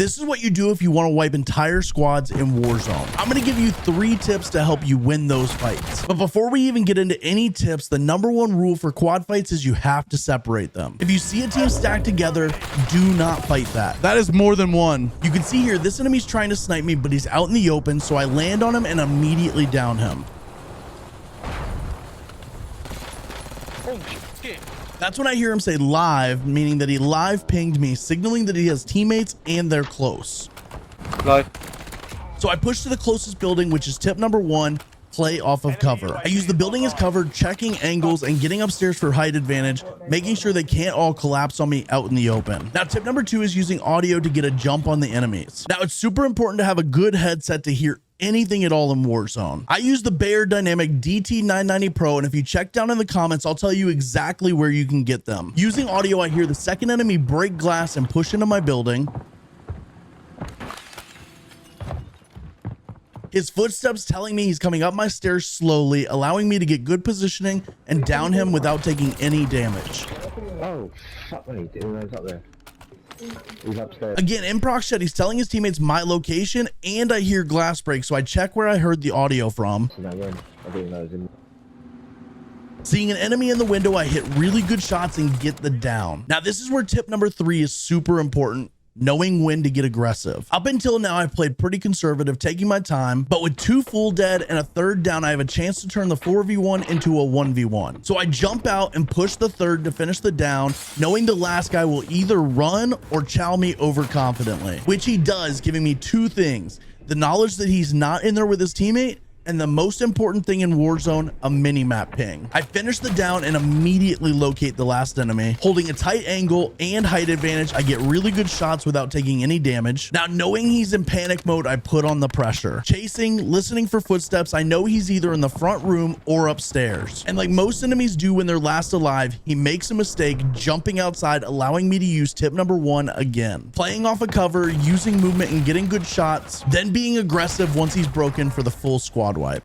This is what you do if you want to wipe entire squads in Warzone. I'm going to give you 3 tips to help you win those fights. But before we even get into any tips, the #1 rule for quad fights is you have to separate them. If you see a team stacked together, do not fight that. That is more than one. You can see here, this enemy's trying to snipe me, but he's out in the open, so I land on him and immediately down him. That's when I hear him say live, meaning that he live pinged me, signaling that he has teammates and they're close. Live. So I push to the closest building, which is tip #1, play off of cover. I use the building as cover, checking angles and getting upstairs for height advantage, making sure they can't all collapse on me out in the open. Now, tip #2 is using audio to get a jump on the enemies. Now, it's super important to have a good headset to hear anything at all in Warzone. I use the Bayer Dynamic DT990 Pro, and if you check down in the comments, I'll tell you exactly where you can get them. Using audio, I hear the second enemy break glass and push into my building. His footsteps telling me he's coming up my stairs slowly, allowing me to get good positioning and down him without taking any damage. Oh, fuck me, he's up there. He's upstairs. Again, in proc chat, he's telling his teammates my location, and I hear glass break, so I check where I heard the audio from. Seeing an enemy in the window, I hit really good shots and get the down. Now, this is where tip #3 is super important. Knowing when to get aggressive. Up until now, I've played pretty conservative, taking my time, but with 2 full dead and a 3rd down, I have a chance to turn the 4v1 into a 1v1. So I jump out and push the 3rd to finish the down, knowing the last guy will either run or chow me overconfidently, which he does, giving me 2 things: the knowledge that he's not in there with his teammate, and the most important thing in Warzone, a mini-map ping. I finish the down and immediately locate the last enemy. Holding a tight angle and height advantage, I get really good shots without taking any damage. Now, knowing he's in panic mode, I put on the pressure. Chasing, listening for footsteps, I know he's either in the front room or upstairs. And like most enemies do when they're last alive, he makes a mistake, jumping outside, allowing me to use tip #1 again. Playing off a cover, using movement and getting good shots, then being aggressive once he's broken for the full squad wipe.